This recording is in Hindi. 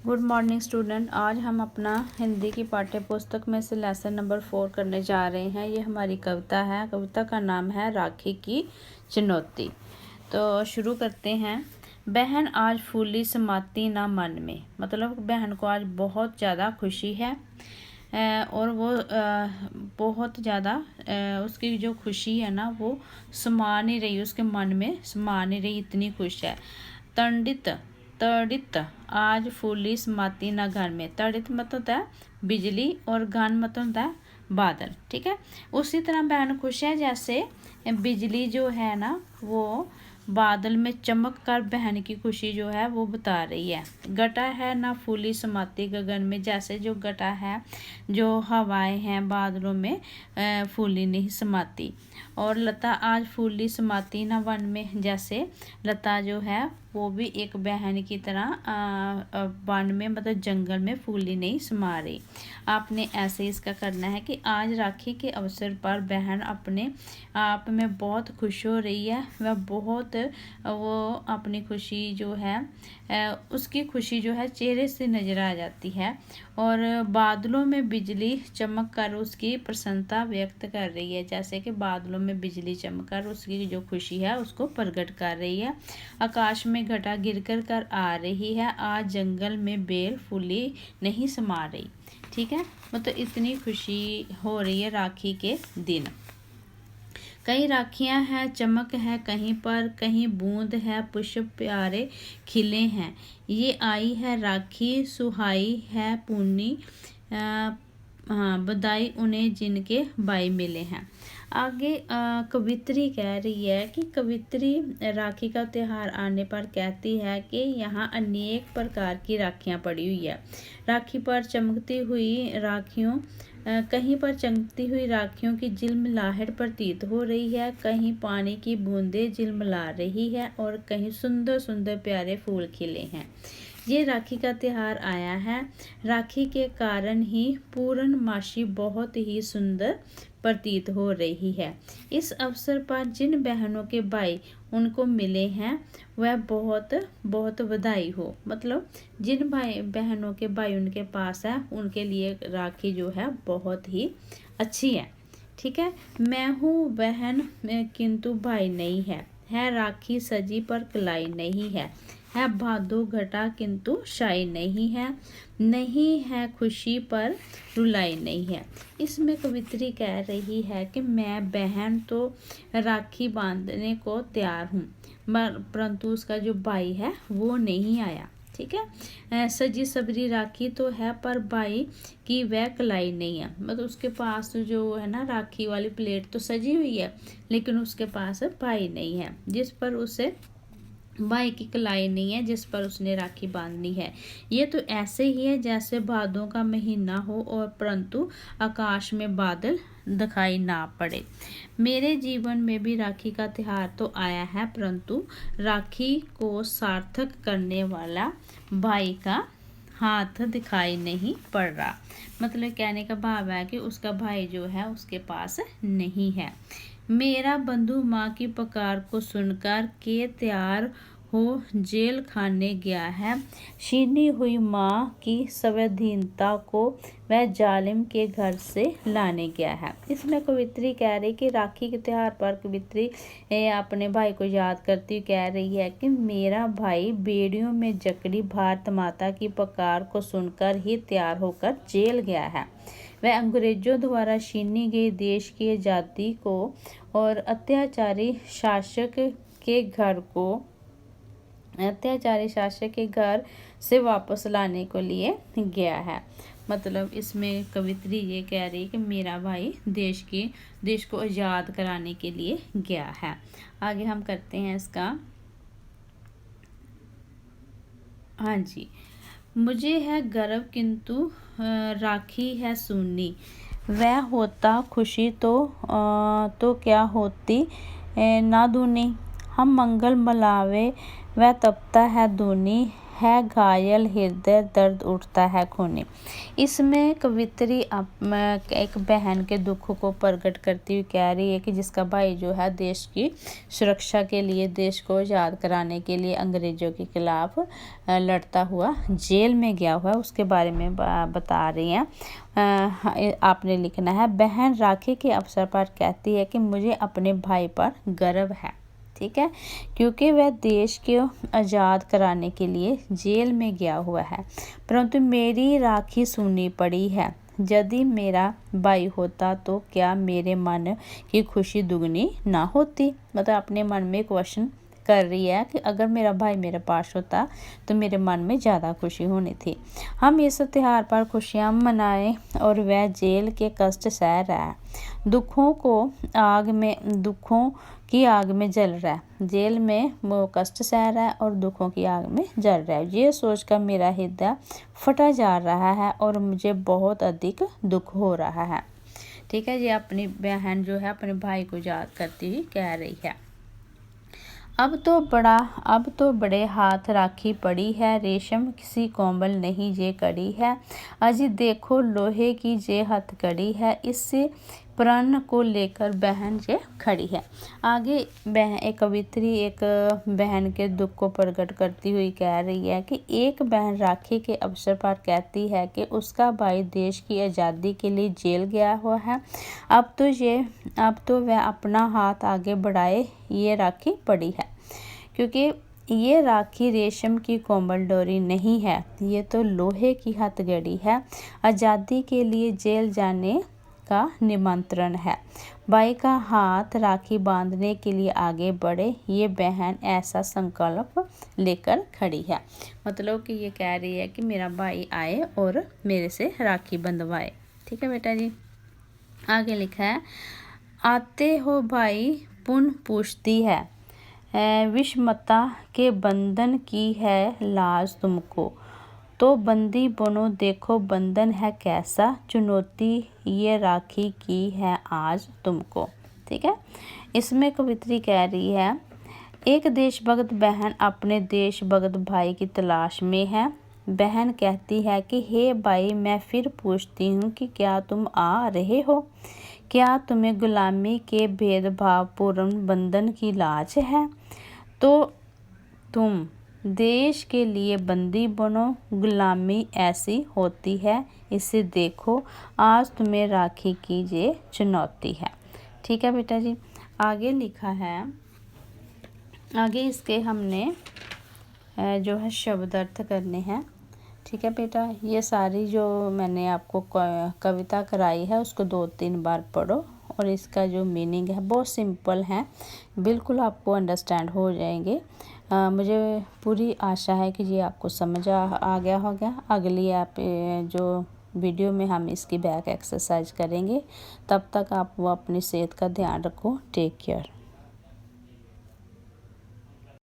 Good morning student. आज हम अपना हिंदी की पाठ्य पुस्तक में से लेसन नंबर 4 करने जा रहे हैं। ये हमारी कविता है। कविता का नाम है राखी की चुनौती। तो शुरू करते हैं। बहन आज फूली समाती ना मन में, मतलब बहन को आज बहुत ज़्यादा खुशी है और वो बहुत ज़्यादा उसकी जो खुशी है ना वो समा नहीं रही, उसके मन में समा नहीं रही, इतनी खुश है। तड़ित तड़ित आज फूली समाती ना घर में। तड़ित मतलब होता है बिजली और घन मतलब होता है बादल। ठीक है, उसी तरह बहन खुश है जैसे बिजली जो है ना वो बादल में चमक कर बहन की खुशी जो है वो बता रही है। घटा है ना फूली समाती गगन में, जैसे जो घटा है, जो हवाएं हैं बादलों में फूली नहीं समाती। और लता आज फूली समाती ना वन में, जैसे लता जो है वो भी एक बहन की तरह वन में मतलब जंगल में फूली नहीं समा रही। आपने ऐसे इसका करना है कि आज राखी के अवसर पर बहन अपने आप में बहुत खुश हो रही है। वह बहुत वो अपनी खुशी जो है उसकी खुशी जो है चेहरे से नज़र आ जाती है और बादलों में बिजली चमक कर उसकी प्रसन्नता व्यक्त कर रही है। जैसे कि बादलों में बिजली चमक कर उसकी जो खुशी है उसको प्रकट कर रही है। आकाश में घटा गिर कर आ रही है, आज जंगल में बेल फूली नहीं समा रही। ठीक है, मतलब इतनी खुशी हो रही है राखी के दिन। कई राखियां हैं चमक है कहीं पर, कहीं बूंद है पुष्प प्यारे खिले हैं। ये आई है राखी सुहाई है पूनी, बधाई उन्हें जिनके भाई मिले हैं। आगे कवित्री कह रही है कि कवित्री राखी का त्यौहार आने पर कहती है कि यहाँ अनेक प्रकार की राखियाँ पड़ी हुई है। राखी पर चमकती हुई राखियों कहीं पर चमकती हुई राखियों की झिलमिलाहट प्रतीत हो रही है, कहीं पानी की बूंदें झिलमिला रही है और कहीं सुंदर सुंदर प्यारे फूल खिले हैं। ये राखी का त्यौहार आया है। राखी के कारण ही पूर्णमासी बहुत ही सुंदर प्रतीत हो रही है। इस अवसर पर जिन बहनों के भाई उनको मिले हैं वह बहुत बहुत बधाई हो। मतलब जिन भाई बहनों के भाई उनके पास है उनके लिए राखी जो है बहुत ही अच्छी है। ठीक है, मैं हूँ बहन किंतु भाई नहीं है राखी सजी पर कलाई नहीं है भादो घटा किंतु शाई नहीं है खुशी पर रुलाई नहीं है। इसमें कवित्री कह रही है कि मैं बहन तो राखी बांधने को तैयार हूँ, परंतु उसका जो भाई है वो नहीं आया। ठीक है, सजी सबरी राखी तो है पर भाई की वह कलाई नहीं है। मतलब उसके पास जो है ना राखी वाली प्लेट तो सजी हुई है लेकिन उसके पास भाई नहीं है जिस पर उसे भाई की कलाई नहीं है जिस पर उसने राखी बांधनी है। ये तो ऐसे ही है जैसे भादों का महीना हो और परंतु आकाश में बादल दिखाई ना पड़े। मेरे जीवन में भी राखी का त्यौहार तो आया है, परंतु राखी को सार्थक करने वाला भाई का हाथ दिखाई नहीं पड़ रहा। मतलब कहने का भाव है कि उसका भाई जो है उसके पास नहीं है। मेरा बंधु माँ की पुकार को सुनकर के तैयार हो जेल खाने गया है। छीनी हुई माँ की संवेदनशीलता को वह जालिम के घर से लाने गया है। इसमें कवित्री कह रही कि राखी के त्यौहार पर कवित्री अपने भाई को याद करती कह रही है कि मेरा भाई बेड़ियों में जकड़ी भारत माता की पुकार को सुनकर ही तैयार होकर जेल गया है। वह अंग्रेजों द्वारा छीनी गई देश की आज़ादी को और अत्याचारी शासक के घर से वापस लाने को लिए गया है। मतलब इसमें कवित्री ये कह रही है कि मेरा भाई देश को आज़ाद कराने के लिए गया है। आगे हम करते हैं इसका। हाँ जी, मुझे है गर्व किंतु राखी है सुनी, वह होता खुशी तो क्या होती ना दूनी। हम मंगल मलावे वह तपता है दूनी, है घायल हृदय दर्द उठता है खूनी। इसमें कवित्री एक बहन के दुख को प्रकट करती हुई कह रही है कि जिसका भाई जो है देश की सुरक्षा के लिए, देश को आज़ाद कराने के लिए अंग्रेज़ों के खिलाफ लड़ता हुआ जेल में गया हुआ है, उसके बारे में बता रही हैं। आपने लिखना है, बहन राखी के अवसर पर कहती है कि मुझे अपने भाई पर गर्व है, ठीक है, क्योंकि वह देश को आज़ाद कराने के लिए जेल में गया हुआ है, परंतु मेरी राखी सुननी पड़ी है। यदि मेरा भाई होता तो क्या मेरे मन की खुशी दुगनी ना होती। मतलब अपने मन में क्वेश्चन कर रही है कि अगर मेरा भाई मेरे पास होता तो मेरे मन में ज़्यादा खुशी होनी थी। हम इस त्यौहार पर खुशियाँ मनाएं और वह जेल के कष्ट सह रहा है, दुखों की आग में जल रहा है, जेल में वो कष्ट सह रहा है और दुखों की आग में जल रहा है। ये सोचकर मेरा हृदय फटा जा रहा है और मुझे बहुत अधिक दुख हो रहा है। ठीक है, ये अपनी बहन जो है अपने भाई को याद करती हुई कह रही है। अब तो बड़े हाथ राखी पड़ी है, रेशम किसी कोमल नहीं ये कड़ी है, अजी देखो लोहे की जे हथकड़ी है, इससे प्राण को लेकर बहन जे खड़ी है। आगे एक कवित्री एक बहन के दुख को प्रकट करती हुई कह रही है कि एक बहन राखी के अवसर पर कहती है कि उसका भाई देश की आज़ादी के लिए जेल गया हुआ है, अब तो वह अपना हाथ आगे बढ़ाए, ये राखी पड़ी है, क्योंकि ये राखी रेशम की कोमल डोरी नहीं है, ये तो लोहे की हथकड़ी है, आज़ादी के लिए जेल जाने का निमंत्रण है, भाई का हाथ राखी बांधने के लिए आगे बढ़े, ये बहन ऐसा संकल्प लेकर खड़ी है। मतलब कि ये कह रही है कि मेरा भाई आए और मेरे से राखी बंधवाए। ठीक है बेटा जी, आगे लिखा है, आते हो भाई पुन पूछती है, विषमता के बंधन की है लाज तुमको, तो बंदी बनो देखो बंधन है कैसा, चुनौती ये राखी की है आज तुमको। ठीक है, इसमें कवित्री कह रही है, एक देशभक्त बहन अपने देशभक्त भाई की तलाश में है। बहन कहती है कि हे भाई, मैं फिर पूछती हूँ कि क्या तुम आ रहे हो, क्या तुम्हें गुलामी के भेदभावपूर्ण बंधन की लाज है, तो तुम देश के लिए बंदी बनो, गुलामी ऐसी होती है, इसे देखो आज तुम्हें राखी की ये चुनौती है। ठीक है बेटा जी, आगे लिखा है, आगे इसके हमने जो है शब्द अर्थ करने हैं। ठीक है बेटा, ये सारी जो मैंने आपको कविता कराई है उसको 2-3 बार पढ़ो और इसका जो मीनिंग है बहुत सिंपल है, बिल्कुल आपको अंडरस्टैंड हो जाएंगे। मुझे पूरी आशा है कि ये आपको समझ आ गया होगा। अगली जो वीडियो में हम इसकी बैक एक्सरसाइज करेंगे, तब तक आप वो अपनी सेहत का ध्यान रखो। Take care.